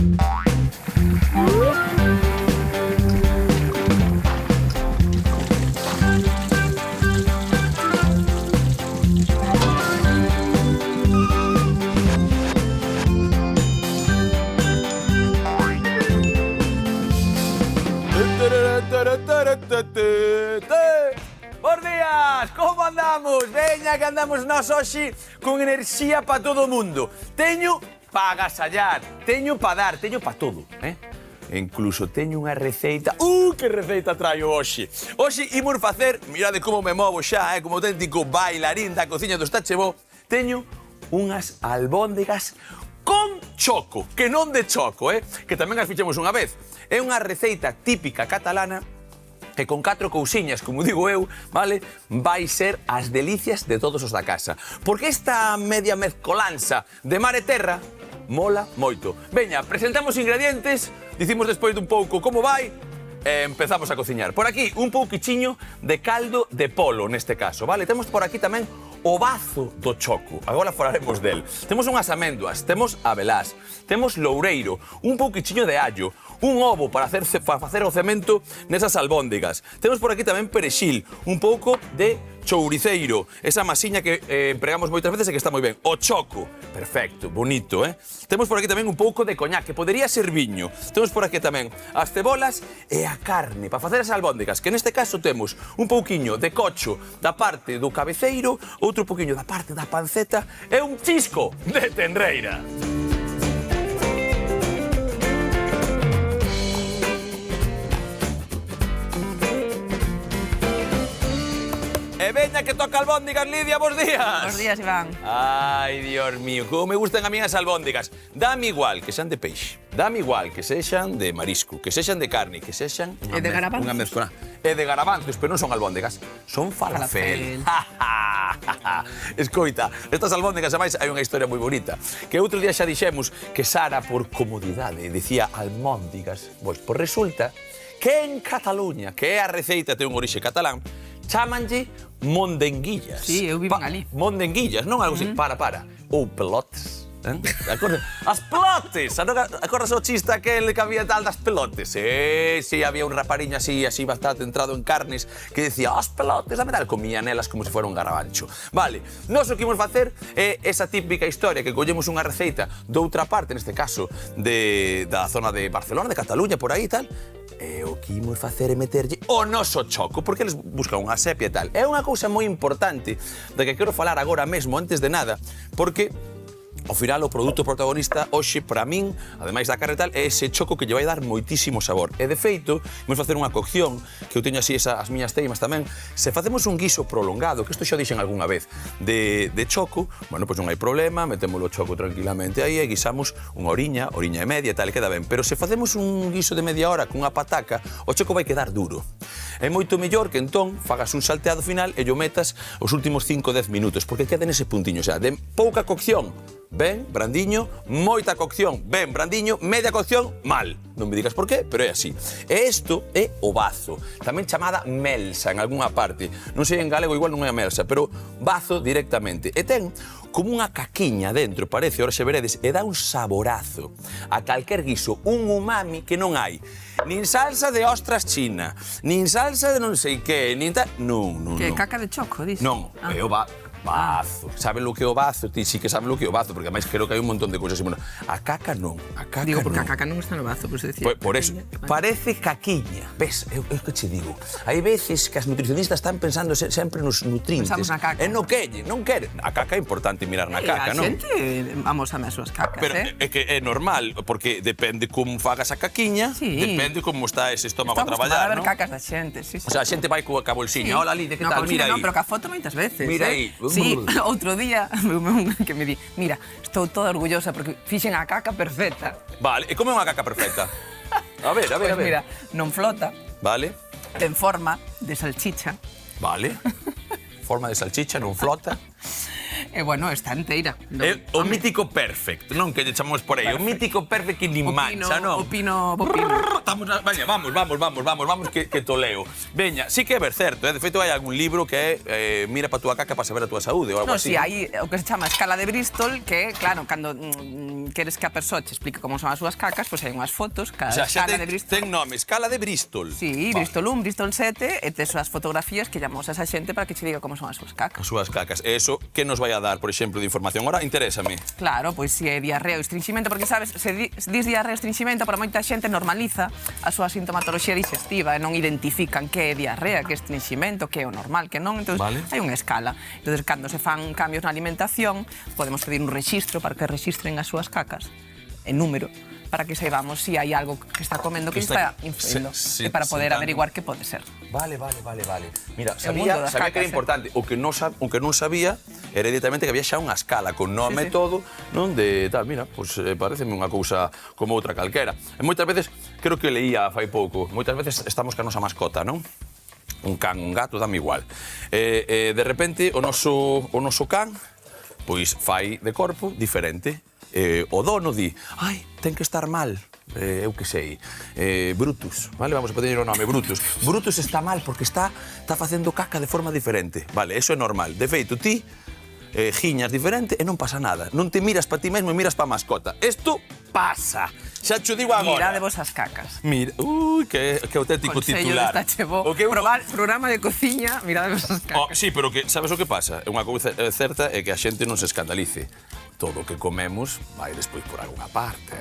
Bos días, como andamos? Veña que andamos nós hoxe con enerxía para todo o mundo. Teño para agasallar, teño para dar, teño para todo, E incluso teño unha receita. Que receita traio hoxe? Hoxe imos facer, mirade como me movo xa, como auténtico bailarín da cociña do Estachebó. Teño unhas albóndegas con choco, que non de choco, que tamén as fixemos unha vez. É unha receita típica catalana que con 4 cousiñas, como digo eu, vale, vai ser as delicias de todos os da casa. Porque esta media mezcolanza de mar e terra mola moito. Veña, presentamos ingredientes, dicimos despois dun pouco como vai, e empezamos a cociñar. Por aquí, un pouquichiño de caldo de polo, neste caso, vale? Temos por aquí tamén o bazo do choco. Agora falaremos del. Temos unhas améndoas, temos abelás, temos loureiro, un pouquichiño de allo, un ovo para facer o cemento nesas albóndigas. Temos por aquí tamén perexil, un pouco de chouriceiro, esa masiña que empregamos moitas veces e que está moi ben. O choco, perfecto, bonito, Temos por aquí tamén un pouco de coñac, que podería ser viño. Temos por aquí tamén as cebolas e a carne para facer as albóndigas, que neste caso temos un pouquiño de cocho da parte do cabeceiro, outro pouquiño da parte da panceta e un chisco de tenreira. E veña que toca albóndigas, Lidia, bos días. Bos días, Iván. Ai, Dios mío, como me gustan a mí as albóndigas. Dame igual que sean de peixe, dame igual que sexan de marisco, que sexan de carne, que sexan E de garabanzos. unha mezcla. E de garabanzos, pero non son albóndigas, son falafel. Escoita, estas albóndigas, ademais, hai unha historia moi bonita, que outro día xa dixemos que Sara, por comodidade, dicía almóndigas. Pois resulta que en Cataluña, que é a receita, ten un orixe catalán, chámanlle mondenguillas. Sí, eu vivo ali. Mondenguillas, non algo así, para. Ou pelotes. As pelotes! Acordas o chiste aquel que había tal das pelotes? Sí, había un rapariño así bastante entrado en carnes que decía, as pelotes, dame tal, comía nelas como se fuera un garabancho. Vale, nós o que imos facer é esa típica historia que collemos unha receita doutra parte, neste caso, da zona de Barcelona, de Cataluña, por aí e tal, e o que imos facer é meterlle o noso choco, porque eles buscan unha sepia e tal. É unha cousa moi importante da que quero falar agora mesmo, antes de nada, porque ao final, o produto protagonista hoxe, para min, ademais da carne e tal, é ese choco que lle vai dar moitísimo sabor. E, de feito, vamos facer unha cocción, que eu teño así as miñas teimas tamén. Se facemos un guiso prolongado, que isto xa dixen algunha vez, de choco, bueno, pois non hai problema, metemos o choco tranquilamente aí e guisamos unha oriña e media e tal, e queda ben. Pero se facemos un guiso de media hora cunha pataca, o choco vai quedar duro. É moito mellor que entón fagas un salteado final e yo metas os últimos 5-10 minutos, porque queda nese puntiño, o sea, de pouca cocción, ben, brandiño, moita cocción, ben, brandiño, media cocción, mal. Non me digas por qué, pero é así. E isto é o bazo, tamén chamada melsa en algunha parte. Non sei en galego, igual non é a melsa, pero bazo directamente. E ten como unha caquiña dentro, parece, ahora xe veredes, e dá un saborazo a calquer guiso, un umami que non hai. Nin salsa de ostras china, nin salsa de non sei que, nin tal... Non. Que caca de choco, dis? Non, é o bazo. Saben lo que é o bazo? Ti sí que saben lo que é o bazo, porque ademais creo que hai un montón de cousas. Bueno, a caca non, a caca Digo, porque non. a caca non está no bazo, por eso decía. Por eso, parece caquiña. Ves, é o que che digo. Hai veces que as nutricionistas están pensando sempre nos nutrientes. Pensamos na caca. E non queren. A caca é importante mirar na caca, non? A xente vamos a as súas cacas, Pero é que é normal, porque depende como fagas a caquiña, depende como está ese estómago a traballar, non? non? Estamos para ver cacas da xente, sí. O sea, a xente vai coa bolsiña. Hola, Lidia, que tal? Mira aí. Non, pero ca foto moitas veces. Mira aí. Sí, outro día que me di, mira, estou toda orgullosa porque fixen a caca perfecta. Vale, e como é unha caca perfecta? A ver. Pues mira, non flota. Vale. Ten forma de salchicha. Vale. Forma de salchicha, non flota. E, bueno, está inteira. O mítico perfect, non? Que lle chamamos por aí. O mítico perfect que nin mancha, non? Opino. Veña, vamos, que to leo. Veña, sí que é ver certo, de feito hai algún libro que é mira pa túa caca para saber a túa saúde ou algo así. Si, hai o que se chama escala de Bristol, que, claro, cando queres que a persoa te explique como son as súas cacas, pois hai unhas fotos, cada escala de Bristol. Ten nome, escala de Bristol. Sí, Bristol 1, Bristol 7, e tes as fotografías que llamamos a esa xente para que che diga como son as súas cacas. As súas cacas. E eso, que nos vai a dar, por exemplo, de información? Ahora, interésame. Claro, pois se é diarrea ou estrinximento, porque, sabes, se dis diarrea ou estrinximento, para moita xente normaliza a súa sintomatoloxía digestiva e non identifican que é diarrea, que é estrinximento, que é o normal, que non. Entón, hai unha escala. Entón, cando se fan cambios na alimentación, podemos pedir un rexistro para que rexistren as súas cacas en número, para que saibamos se hai algo que está comendo que está influindo, e para poder averiguar que pode ser. Vale. Mira, sabía que era importante. O que non sabía era directamente que había xa unha escala con nome e todo, non de tal, mira, pois pareceme unha cousa como outra calquera. E moitas veces, creo que leía fai pouco, moitas veces estamos ca nosa mascota, non? Un can, un gato, dame igual. De repente, o noso can, pois fai de corpo diferente. O dono di, ai, ten que estar mal, eu que sei, Brutus, vale? Vamos a pedir o nome, Brutus. Brutus está mal porque está facendo caca de forma diferente, vale? Eso é normal. De feito, ti giñas diferente e non pasa nada. Non te miras pa ti mesmo e miras pa mascota. Isto pasa. Xa cho digo agora. Mirade vos as cacas. Mira, que auténtico titular. Consello desta chevó. Programa de cociña, mirade vos as cacas. Sí, pero que sabes o que pasa? Unha cousa certa é que a xente non se escandalice. Todo o que comemos vai despois por algunha parte,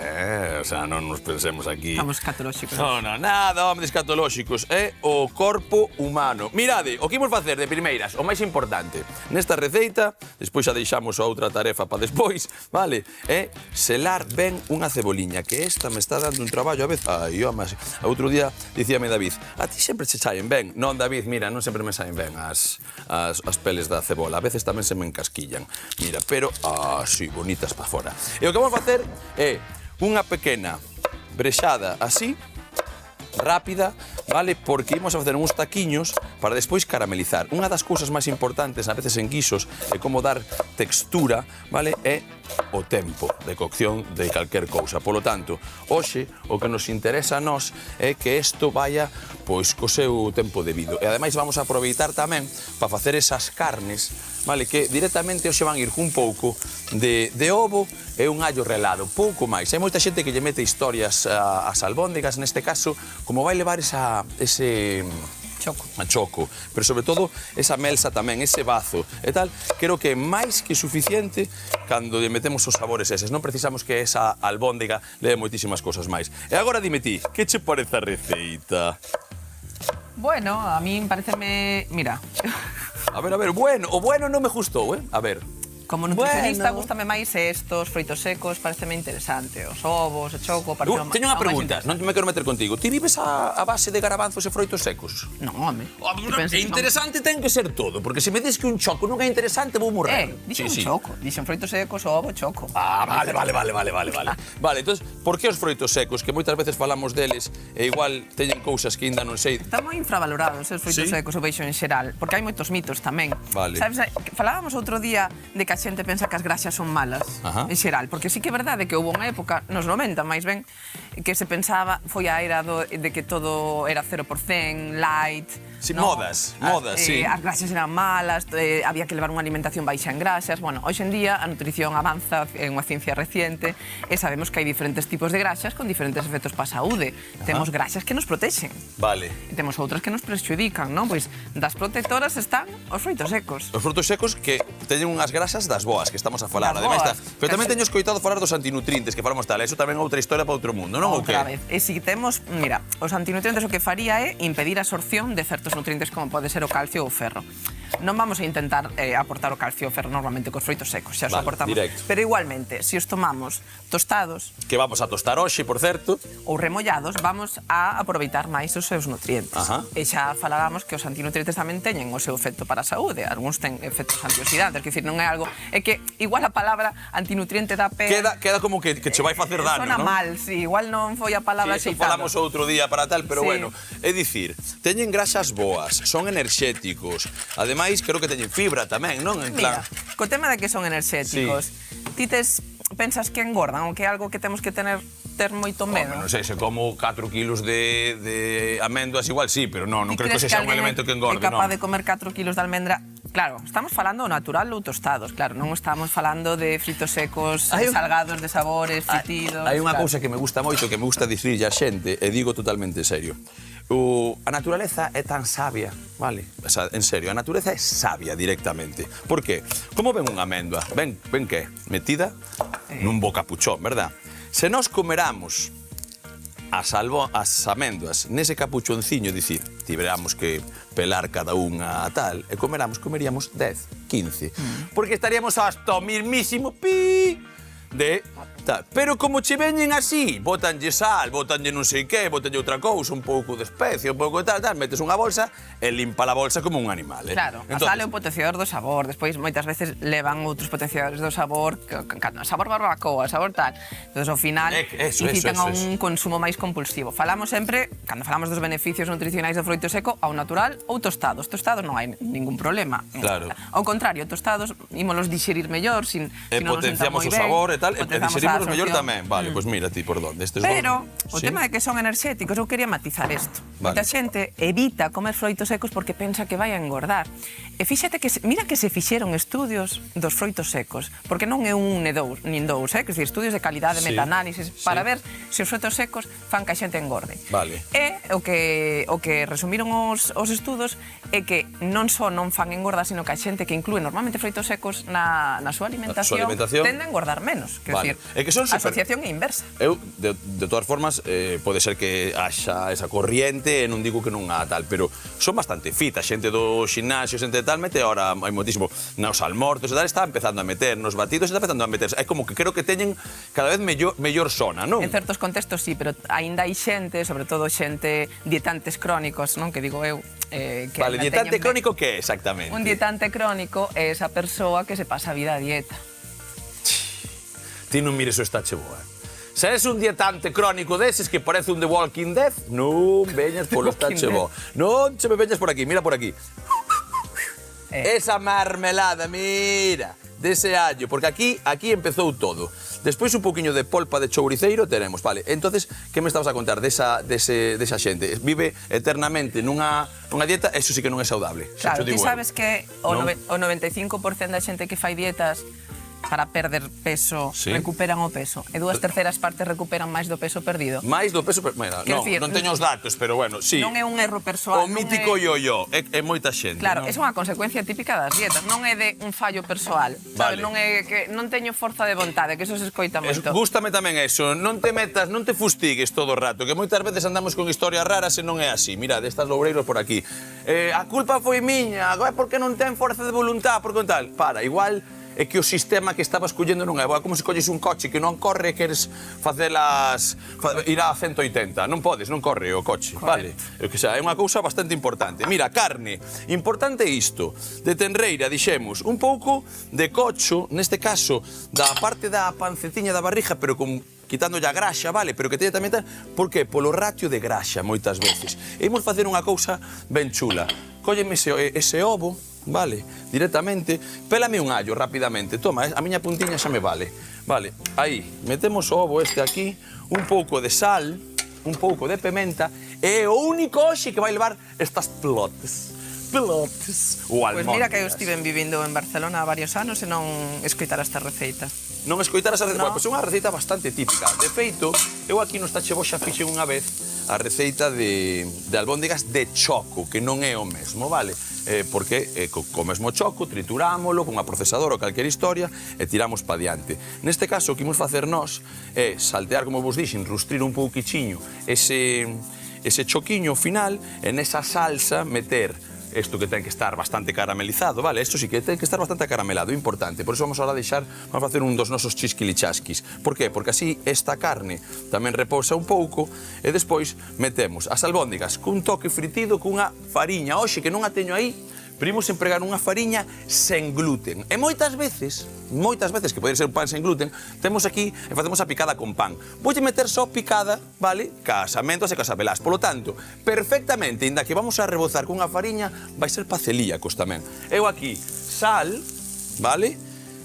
O sea, non nos pensemos aquí... Estamos escatolóxicos. Non, nada, home, de escatolóxicos. É o corpo humano. Mirade, o que imos facer de primeiras, o máis importante, nesta receita, despois xa deixamos a outra tarefa para despois, vale? É selar ben unha ceboliña, que esta me está dando un traballo a vez. Ai, home, outro día dicíame David, a ti sempre se saen ben. Non, David, mira, non sempre me saen ben as peles da cebola. A veces tamén se me encasquillan. Mira, pero, sí, bonitas para fora. E o que vamos facer é unha pequena brexada así, rápida, vale? Porque imos a facer uns taquiños para despois caramelizar. Unha das cousas máis importantes, a veces en guisos, é como dar textura, vale? É o tempo de cocción de calquer cousa. Polo tanto, hoxe, o que nos interesa a nós é que isto vaya, pois, co seu tempo debido. E, ademais, vamos a aproveitar tamén para facer esas carnes, vale? Que directamente hoxe van ir cun pouco de ovo e un allo relado, pouco máis. Hai moita xente que lle mete historias ás albóndigas, neste caso, como vai levar ese choco, pero sobre todo esa melsa tamén, ese bazo e tal, creo que é máis que suficiente cando lle metemos os sabores eses. Non precisamos que esa albóndiga leve moitísimas cosas máis. E agora dime ti, que che parece a receita? Bueno, a min pareceme... Mira... A ver, o bueno non me gustou, A ver... Como nutricionista, gústame máis estos froitos secos, pareceme interesante. Os ovos, o choco, pareceme... Teño unha pregunta, non me quero meter contigo. Ti vives a base de garabanzos e froitos secos? Non, home. Interesante ten que ser todo, porque se me dis que un choco non é interesante, vou morrer. Dixen un choco. Dixen froitos secos, ovo, choco. Vale. Vale, entón, por que os froitos secos, que moitas veces falamos deles, e igual teñen cousas que ainda non sei... Están moi infravalorados os froitos secos, o veixo en xeral, porque hai moitos mitos tamén. Vale. Sabes, falábamos outro día de que a xente pensa que as graxas son malas, en xeral, porque sí que é verdade que houve unha época, nos 90, máis ben, que se pensaba, foi a era de que todo era 0% light. Sí, modas, sí. As graxas eran malas, había que levar unha alimentación baixa en graxas. Bueno, hoxe en día a nutrición avanza, é unha ciencia reciente, e sabemos que hai diferentes tipos de graxas con diferentes efectos para a saúde. Temos graxas que nos protexen. Vale. E temos outras que nos prexudican, non? Pois das protectoras están os froitos secos. Os frutos secos que teñen unhas grasas das boas, que estamos a falar. Ademais, pero tamén teño escoitado falar dos antinutrientes, que falamos tal, eso tamén é outra historia para outro mundo, non? Outra vez. E si temos, mira, os antinutrientes o que faría é impedir a absorción de certos nutrientes como pode ser o calcio ou o ferro. Non vamos a intentar aportar o calcio ou o ferro normalmente cos froitos secos, xa os aportamos. Directo. Pero igualmente, se os tomamos tostados... Que vamos a tostar hoxe, por certo. Ou remollados, vamos a aproveitar máis os seus nutrientes. E xa falábamos que os antinutrientes tamén teñen o seu efecto para a saúde. Algúns ten efectos antioxidantes, que dicir, non é algo... É que igual a palabra antinutriente da pé... Queda como que che vai facer daño, non? Sona mal, si, igual non foi a palabra xeitada. Falamos outro día para tal, pero bueno. É dicir, teñen grasas boas, son enerxéticos, ademais ademais, creo que teñen fibra tamén, non? Mira, co tema de que son enerxéticos, ti pensas que engordan ou que é algo que temos que ter moito medo? Non sei, se como 4 kilos de amêndoas igual sí, pero non creo que sexa un elemento que engorde, non. É capaz de comer 4 kilos de almendra? Claro, estamos falando natural ou tostados, claro, non estamos falando de fritos secos, salgados de sabores, fritidos... Hai unha cousa que me gusta moito, que me gusta dicirlle a xente, e digo totalmente serio. A naturaleza é tan sabia, vale? O sea, en serio, a naturaleza é sabia directamente. Por qué? Como ven unha améndoa? Ven que? Metida nun bocapuchón, verdad? Se nós comeramos as améndoas nese capuchonciño, dicir, tiveramos que pelar cada unha tal, e comeríamos 10, 15. Porque estaríamos hasta o mismísimo pi de tal. Pero como che veñen así, botanlle sal, botanlle non sei que, botanlle outra cousa, un pouco de especia, un pouco de tal, metes unha bolsa e limpa a bolsa como un animal, Claro, a sal é un potenciador do sabor, despois moitas veces levan outros potenciadores do sabor, sabor barbacoa, sabor tal. Entón, ao final, incitan a un consumo máis compulsivo. Falamos sempre, cando falamos dos beneficios nutricionais do froito seco, ao natural ou tostados. Tostados non hai ningún problema. Claro. Ao contrario, tostados ímolos dixerir mellor, sin non nos senta moi ben. Potenciamos o sabor e tal, e digerimos mellor tamén. Vale, pois mira ti por onde. Pero, o tema de que son enerxéticos, eu quería matizar isto. Moita xente evita comer froitos secos porque pensa que vai a engordar. E fíxate que, mira que se fixeron estudios dos froitos secos, porque non é un nin dous, que é estudios de calidade, metaanálisis, para ver se os froitos secos fan que a xente engorde. Vale. E o que resumiron os estudos é que non só non fan engordar, sino que a xente que inclúe normalmente froitos secos na súa alimentación tende a engordar menos. Vale. É que son a asociación é inversa. Eu, de todas formas, pode ser que haxa esa corriente, e non digo que non há tal, pero son bastante fit. A xente do ximnasio, xente de tal, mete ahora hai moitísimo nos almorzos e tal, está empezando a meter nos batidos, está empezando a meter. É como que creo que teñen cada vez mellor zona, non? En certos contextos sí, pero aínda hai xente, sobre todo xente dietantes crónicos, non? Que digo eu, que vale, dietante crónico que é exactamente? Un dietante crónico é esa persoa que se pasa a vida a dieta. Ti non mires o estache boa. Se és un dietante crónico deses que parece un The Walking Dead, non veñas polo estache boa. Non che me veñas por aquí, mira por aquí. Esa marmelada, mira, dese allo, porque aquí empezou todo. Despois un pouquiño de polpa de chouriceiro tenemos, vale. Entonces, que me estabas a contar desa xente? Vive eternamente nunha dieta, eso sí que non é saudable. Claro, ti sabes que o 95% da xente que fai dietas para perder peso, recuperan o peso. E 2/3 partes recuperan máis do peso perdido. Máis do peso perdido? Non teño os datos, pero bueno, sí. Non é un erro persoal. O mítico yo-yo, é moita xente. Claro, é unha consecuencia típica das dietas, non é de un fallo persoal. Non é que non teño forza de vontade, que eso se escoita moito. Gústame tamén eso, non te metas, non te fustigues todo o rato, que moitas veces andamos con historias raras e non é así. Mirad, estas loureiros por aquí. A culpa foi miña, é porque non ten forza de voluntad, por tal. Para, igual é que o sistema que estabas collendo non é boa. Como se colles un coche que non corre e queres ir a 180. Non podes, non corre o coche, vale? É unha cousa bastante importante. Mira, carne, importante isto. De tenreira, dixemos, un pouco de cocho, neste caso, da parte da pancetiña da barriga, pero quitándolle a graxa, vale? Pero que teña tamén tal... Por que? Polo ratio de graxa, moitas veces. E imos facer unha cousa ben chula. Cólleme ese ovo, vale, directamente, pélame un allo rapidamente, toma, a miña puntiña xa me vale. Vale, aí, metemos o ovo este aquí, un pouco de sal, un pouco de pimenta, e o único hoxe que vai levar estas pelotes ou almóndigas. Pois mira que eu estive vivindo en Barcelona há varios anos e non escoitara esta receita. Non escoitaras a receita? Pois é unha receita bastante típica. De feito, eu aquí no Estache Bo xa fixen unha vez a receita de albóndigas de choco, que non é o mesmo, vale? Porque co mesmo choco triturámolo con unha procesadora ou calquera historia e tiramos pa diante. Neste caso, o que imos facer nós é saltear, como vos dixen, rustrir un pouquichiño ese choquiño final e nesa salsa meter isto que ten que estar bastante caramelizado, vale? Isto sí que ten que estar bastante caramelado, importante. Por iso vamos ahora vamos a facer un dos nosos chisquilichasquis. Por qué? Porque así esta carne tamén repousa un pouco e despois metemos as albóndigas cun toque fritido cunha fariña, hoxe que non a teño aí, Primos empregar unha fariña sen gluten. E moitas veces, que pode ser un pan sen gluten, temos aquí e facemos a picada con pan. Voulle meter só picada, vale? Casamentos e casabelás. Polo tanto, perfectamente, inda que vamos a rebozar cunha fariña, vai ser pa celíacos tamén. Eu aquí, sal, vale?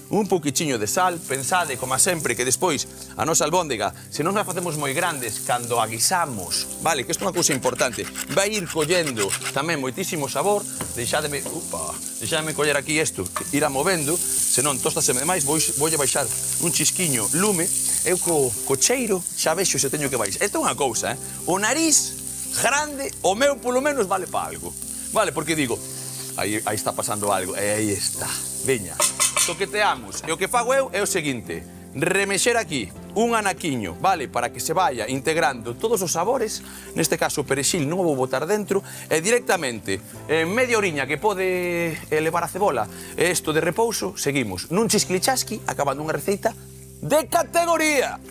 Un pouquichiño de sal, pensade, como sempre, que despois a nosa albóndega, se non a facemos moi grandes, cando a guisamos, vale, que isto é unha cousa importante, vai ir collendo tamén moitísimo sabor, deixádeme coller aquí isto, ir a movendo, senón tostaseme demais, voulle baixar un chisquiño lume, eu co cheiro xa vexo se teño que baixar. Esta é unha cousa, o nariz grande, o meu polo menos vale para algo, vale, porque digo, aí está pasando algo, e aí está, veña. Toqueteamos. E o que fago eu é o seguinte, remexer aquí un anaquiño, vale, para que se vaya integrando todos os sabores, neste caso o perexil non o vou botar dentro, e directamente, en media oriña que pode elevar a cebola, e isto de repouso, seguimos nun chisclichasqui, acabando unha receita de categoría.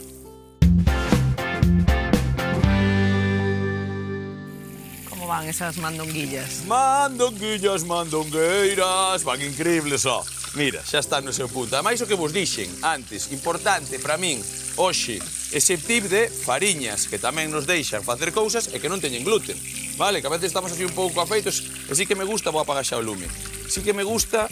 Como van esas mandonguillas? Mandongueiras, van increíbles, ó. Mira, xa está no seu punto. Ademais, o que vos dixen antes, importante para min, hoxe, ese tip de fariñas que tamén nos deixan facer cousas e que non teñen gluten. Vale, que a veces estamos así un pouco afeitos e sí que me gusta, vou apagar xa o lume. Sí que me gusta,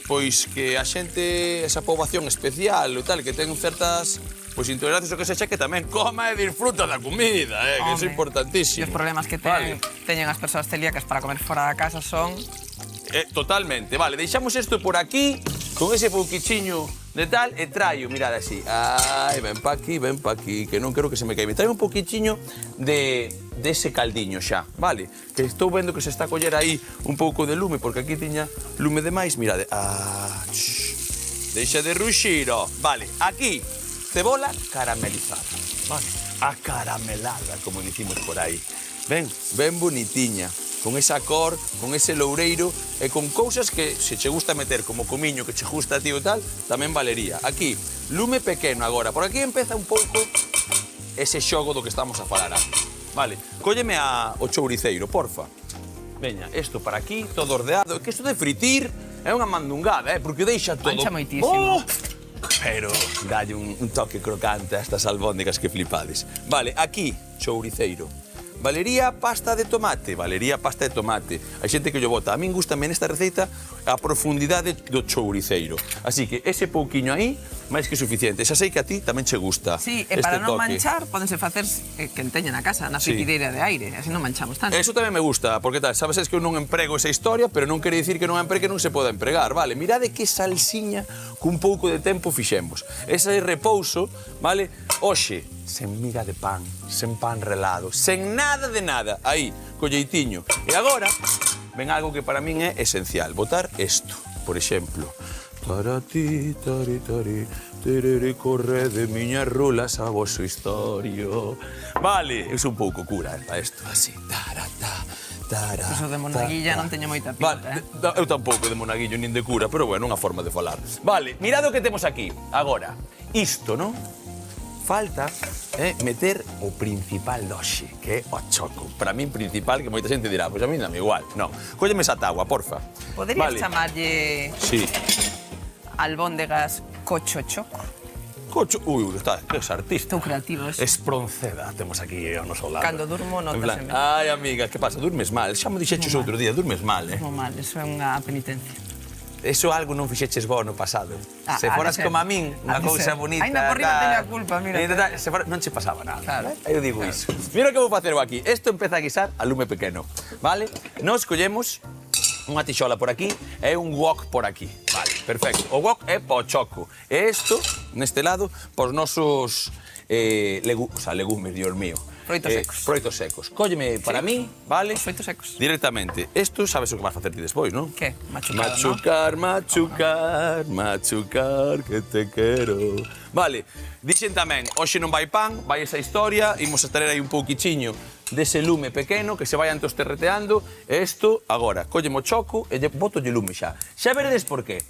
pois, que a xente, esa poboación especial ou tal, que ten certas intolerancias o que sexa, que tamén coma e disfruta da comida, que iso é importantísimo. E os problemas que teñen as persoas celíacas para comer fora da casa son... Totalmente, vale, deixamos isto por aquí, con ese pouquichiño de tal, e traio, mirad así, ai, ven pa aquí, que non quero que se me caibe. Traio un pouquichiño dese caldiño xa, vale? Que estou vendo que se está a coller aí un pouco de lume, porque aquí tiña lume demais, mirade, deixa de ruxir, ó. Vale, aquí, cebola caramelizada, vale? A caramelada, como dicimos por aí. Ben bonitiña. Con esa cor, con ese loureiro e con cousas que se che gusta meter como comiño que che gusta a ti ou tal, tamén valería. Aquí, lume pequeno agora. Por aquí empeza un pouco ese xogo do que estamos a falar antes. Vale, cólleme o chouriceiro, porfa. Veña, isto para aquí, todo ordeado. É que isto de fritir é unha mandungada, porque deixa todo... Mancha moitísimo. Pero dalle un toque crocante a estas albóndigas que flipades. Vale, aquí, chouriceiro. Valería pasta de tomate, Hai xente que llo bota. A min gustame nesta receita a profundidade do chouriceiro. Así que ese pouquiño aí, máis que suficiente. Xa sei que a ti tamén che gusta. Sí, e para non manchar, podense facer que teñen na casa, na frigideira de aire, así non manchamos tanto. Eso tamén me gusta, porque tal, sabes que eu non emprego esa historia, pero non quere dicir que non empregue non se poda empregar, vale? Mirade que salsiña cun pouco de tempo fixemos. Ese repouso, vale? Oxe, sen miga de pan, sen pan relado, sen nada de nada, aí, colleitiño. E agora, ven algo que para min é esencial, botar isto, por exemplo. Tarati, tari, tari, terere, corre de miñas rulas a vosso historio. Vale, é un pouco cura, isto, así, tarata. Eso de monaguilla non teño moita pinta, Eu tampouco de monaguillo nin de cura, pero bueno, unha forma de falar. Vale, mirad o que temos aquí. Agora, isto, non? Falta meter o principal doxe, que é o choco. Para min principal, que moita xente dirá, pois a mí dame igual. Non, cólleme esa tagua, porfa. Poderías chamarlle... Sí. Albóndegas cocho-choco? Ui, está, que es artista. Estou creativo, eso. Espronceda, temos aquí ao noso lado. Cando durmo, notaseme. Ai, amiga, que pasa? Durmes mal? Xa me dixeches outro día, durmes mal, Durmo mal, eso é unha penitencia. Eso algo non fixeches bo no pasado. Se foras como a min, unha cousa bonita... Ainda por riba teño a culpa, mira. Non che pasaba nada. Claro. Eu digo iso. Mira o que vou facer eu aquí. Isto empeza a guisar a lume pequeno, vale? Nos collemos unha tixola por aquí e un wok por aquí. Vale, perfecto. O wok é po choco. E isto, neste lado, pos nosos legumes, Dios mío. Froitos secos. Froitos secos. Cólleme para mí, vale? Os froitos secos. Directamente. Isto sabes o que vas facer ti despois, non? Que? Machucado, machucar, ¿no? Machucar, que te quero. Vale, dixen tamén, hoxe non vai pan, vai esa historia, imos a traer aí un pouquichiño dese lume pequeno que se vayan tosterreteando, e isto, agora, collemo choco e botolle lume xa. Xa veredes por qué.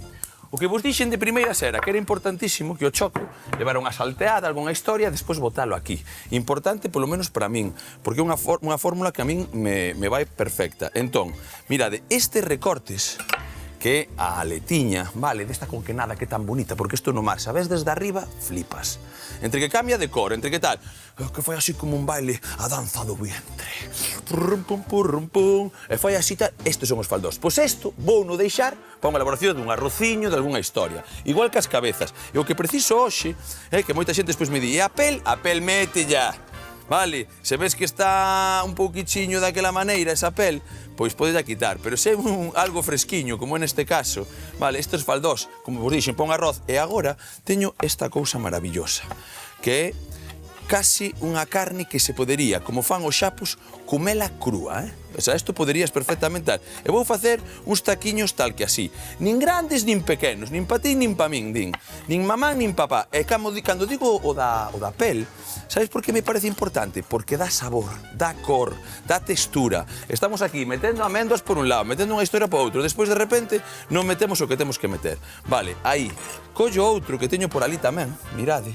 O que vos dixen de primeiras era que era importantísimo que o choco levara unha salteada, algunha historia, despois botalo aquí. Importante, polo menos para min, porque é unha fórmula que a min me vai perfecta. Entón, mirade, estes recortes que a aletiña, vale, desta con que nada, que tan bonita, porque isto no mar, sabes, desde arriba, flipas. Entre que cambia de cor, entre que tal, que foi así como un baile, a danza do vientre. Purrum, pum, purrum, pum. E foi así tal, estes son os faldós. Pois isto vou no deixar para unha elaboración dun arrociño, de algunha historia. Igual que as cabezas. E o que preciso hoxe é que moita xente despois me di, e a pel mete ya. Vale, se ves que está un pouquichiño daquela maneira esa pel, pois podella quitar, pero se é algo fresquiño, como en este caso, vale, estes faldós, como vos dixen, pon arroz, e agora teño esta cousa maravillosa, que é casi unha carne que se podería, como fan os xapos, comela crúa, O sea, isto poderías perfectamente dar. E vou facer uns taquiños tal que así. Nin grandes, nin pequenos, nin pa ti, nin pa min, din. Nin mamán, nin papá. E cando digo o da pel, sabes por que me parece importante? Porque dá sabor, dá cor, dá textura. Estamos aquí metendo amendoas por un lado, metendo unha historia por outro. Despois, de repente, non metemos o que temos que meter. Vale, aí. Collo outro que teño por ali tamén. Mirade,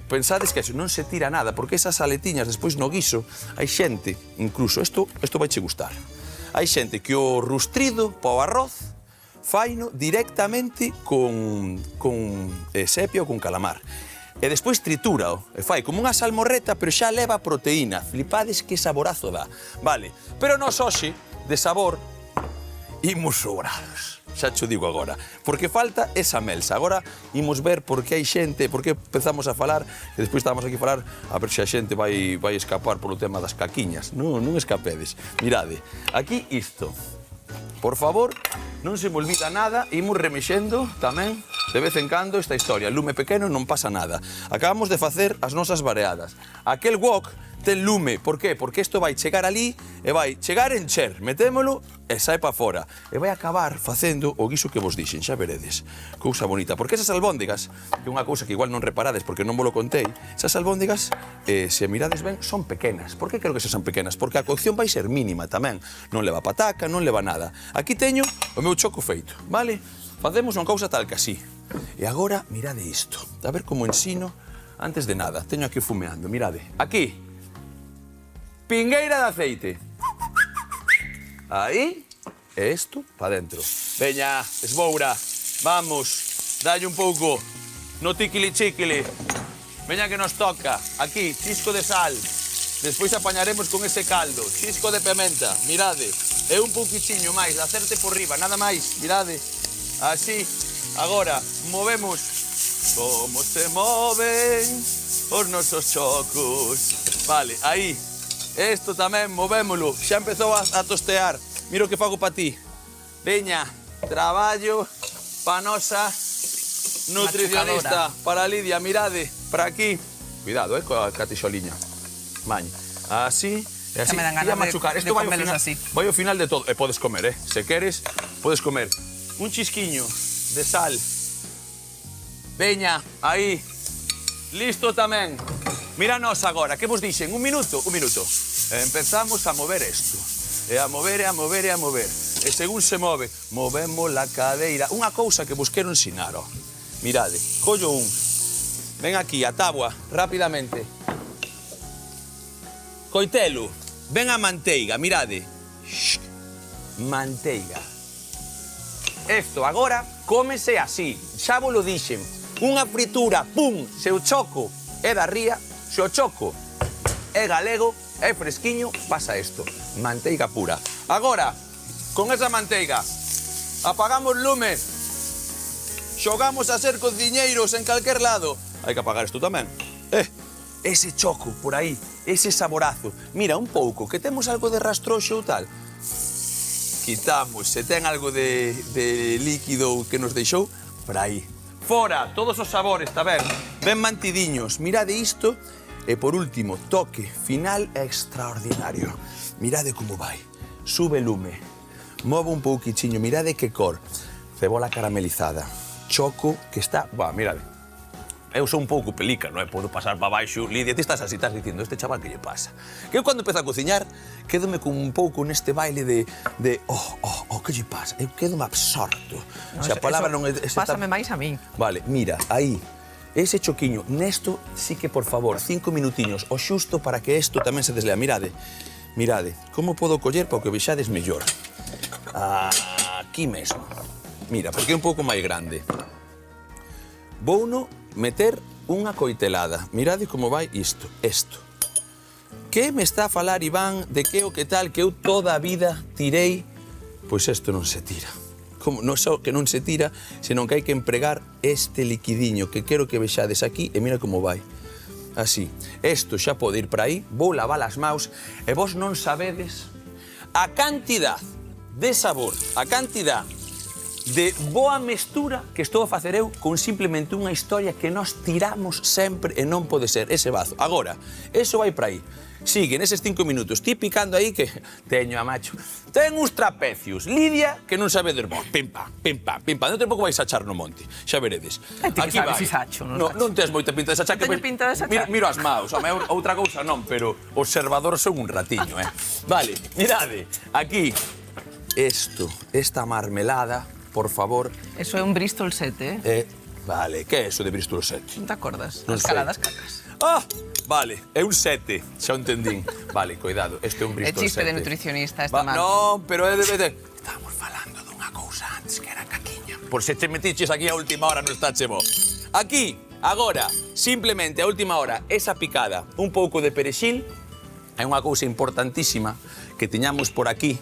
pensades que non se tira nada, porque esas aletiñas despois no guiso, hai xente, incluso, isto vai che gustar, hai xente que o rustrido para o arroz faino directamente con sepia ou con calamar. E despois tritúrao, e fai como unha salmorreta, pero xa leva proteína. Flipades que saborazo dá. Vale, pero nos hoxe, de sabor, imos sobrados. Xa cho digo agora, porque falta esa melsa. Agora imos ver por que hai xente, por que empezamos a falar, e despois estábamos aquí a falar a ver se a xente vai escapar polo tema das caquiñas. Non escapedes. Mirade, aquí isto. Por favor, non se me olvida nada, imos remexendo tamén de vez en cando esta historia. Lume pequeno non pasa nada. Acabamos de facer as nosas vareadas. Aquel wok ten lume. Por qué? Porque isto vai chegar ali e vai chegar en encher. Metémolo e sai pa fora. E vai acabar facendo o guiso que vos dixen, xa veredes. Cousa bonita. Porque esas albóndigas, que é unha cousa que igual non reparades porque non vos lo contei, esas albóndigas, se mirades ben, son pequenas. Por que creo que son pequenas? Porque a cocción vai ser mínima tamén. Non leva pataca, non leva nada. Aquí teño o meu choco feito, vale? Facemos unha cousa tal que así. E agora, mirade isto. A ver como ensino. Antes de nada, teño aquí fumeando, mirade. Aquí. Pingueira de aceite. Aí, e isto para dentro. Veña, esmoura, vamos, dalle un pouco no tiquili-chiquili. Veña que nos toca. Aquí, chisco de sal. Despois apañaremos con ese caldo. Chisco de pimenta, mirade. E un pouquichiño máis, de hacerte por riba, nada máis, mirade. Así, agora, movemos como se moven os nosos chocos. Vale, aí. Isto tamén, movémolo. Xa empezou a tostear. Mira o que fago pa ti. Veña, traballo pa nosa nutricionista, para Lidia. Mirade, para aquí. Cuidado, coa tixoliña. Maña. Así, e así. Me dan ganas de comelos así. Vai ao final de todo. E podes comer, Se queres, podes comer. Un chisquiño de sal. Veña, aí. Listo tamén. Míranos agora, que vos dixen? Un minuto. Empezamos a mover isto. E a mover, e a mover, e a mover. E según se move, movemos la cadeira. Unha cousa que vos quero ensinar, Mirade, collo un. Ven aquí, a táboa, rapidamente. Coitelo, ven a manteiga, mirade. Manteiga. Isto agora cómese así. Xa vos lo dixen. Unha fritura, pum, se o choco é da ría. Se o choco é galego, é fresquiño, pasa isto. Manteiga pura. Agora, con esa manteiga, apagamos lume, xogamos a ser cociñeiros en calquer lado. Hai que apagar isto tamén. Ese choco por aí, ese saborazo. Mira, un pouco, que temos algo de rastroxo ou tal. Quitamos, se ten algo de líquido que nos deixou, por aí. Fora, todos os sabores, está ben? Ben mantidiños. Mirade isto. E por último, toque final extraordinario. Mirade como vai. Sube lume. Movo un pouquichiño. Mirade que cor. Cebola caramelizada. Choco que está... mirade. eu sou un pouco pelica, non é? Podo pasar para baixo. Lidia, ti estás así, estás dicindo, este chaval que lle pasa? Que eu cando empezo a cociñar, quédome con un pouco neste baile de que lle pasa? Eu quédome absorto. No, se a palabra non é... Pásame máis a min. Vale, mira, aí, ese choquiño, nesto sí que, por favor, 5 minutiños, o xusto para que isto tamén se deslea. Mirade, como podo coller para que o vexades mellor? Aquí mesmo. Mira, porque é un pouco máis grande. Vouno meter unha coitelada. Mirade como vai isto. Que me está a falar Iván de que o que tal que eu toda a vida tirei? Pois isto non se tira. Como non só que non se tira, senón que hai que empregar este liquidiño que quero que vexades aquí e mira como vai. Así. Isto xa pode ir para aí, vou lavar as maus e vos non sabedes a cantidad de sabor, a cantidad de boa mestura que estou a facer eu con simplemente unha historia que nós tiramos sempre e non pode ser ese bazo. Agora, eso vai para aí. Sigue, neses 5 minutos, ti picando aí que teño a macho. Ten uns trapecios. Lidia, que non sabe de vos. Pim, pam. Non te pouco vais a achar no monte. Xa veredes. Ti que sabes si sacho, non sacho. Non tes moita pinta de sachar. Teño pinta de sachar. Miro as maus. Outra cousa non, pero observador son un ratiño, Vale, mirade. Aquí, esta marmelada, por favor. Eso é un Bristol 7, Vale, que é eso de Bristol 7? Non te acordas? Non As caladas cacas. Vale, é un 7, xa o entendín. Vale, cuidado, este é un Bristol 7. É chiste de nutricionista, esta man. Non, pero é de... Estamos falando dunha cousa antes que era caquiña. Por se te metiches aquí a última hora non está che bo. Aquí, agora, simplemente a última hora, esa picada, un pouco de perexil, é unha cousa importantísima que tiñamos por aquí.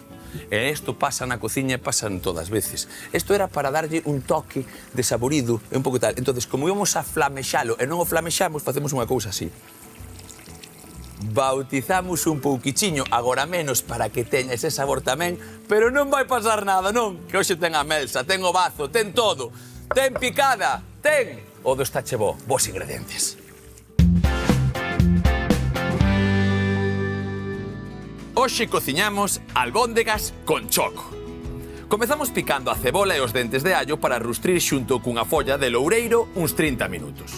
E isto pasa na cociña e pasa en todas veces. Isto era para darlle un toque de saborido e un pouco tal. Entonces, como íbamos a flamexalo e non o flamexamos, facemos unha cousa así. Bautizamos un pouquichiño, agora menos, para que teña ese sabor tamén, pero non vai pasar nada, non? Que hoxe ten a melsa, ten o bazo, ten todo. Ten picada, ten o do estache bo, vos ingredientes. Hoxe cociñamos albóndegas con choco. Comezamos picando a cebola e os dentes de allo para rustrir xunto cunha folla de loureiro uns 30 minutos.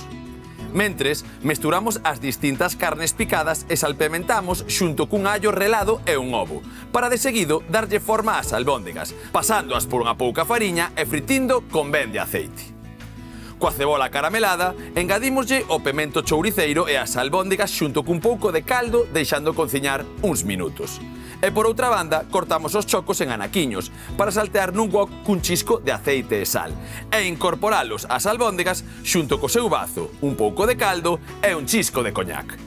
Mentres, mesturamos as distintas carnes picadas e salpementamos xunto cun allo relado e un ovo, para de seguido darlle forma ás albóndegas, pasándoas por unha pouca fariña e fritindo con ben de aceite. Coa cebola caramelada, engadímoslle o pemento chouriceiro e as albóndegas xunto cun pouco de caldo, deixando cociñar uns minutos. E por outra banda, cortamos os chocos en anaquiños para saltear nun wok cun chisco de aceite e sal e incorporalos ás albóndegas xunto co seu bazo, un pouco de caldo e un chisco de coñac.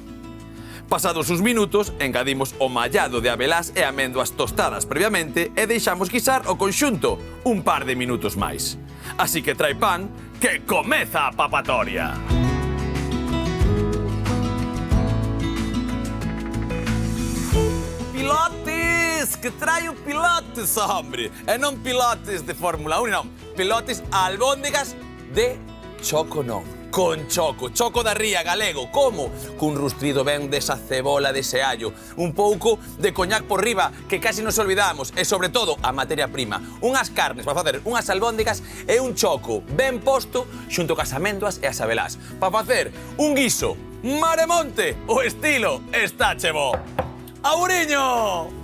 Pasados uns minutos, engadimos o mallado de abelás e améndoas tostadas previamente e deixamos guisar o conxunto un par de minutos máis. Así que trae pan, que comeza a papatoria. Pilotes, que traio pilotes, hombre. E non pilotes de Fórmula 1, non. Pilotes albóndegas de choco, non. Con choco, choco da ría galego. Como? Cun rustrido ben desa cebola, dese allo. Un pouco de coñac por riba, que casi nos olvidamos. E, sobre todo, a materia prima. Unhas carnes para facer unhas albóndegas e un choco ben posto xunto cas améndoas e as abelás. Para facer un guiso maremonte, o estilo estache bo. Auriño!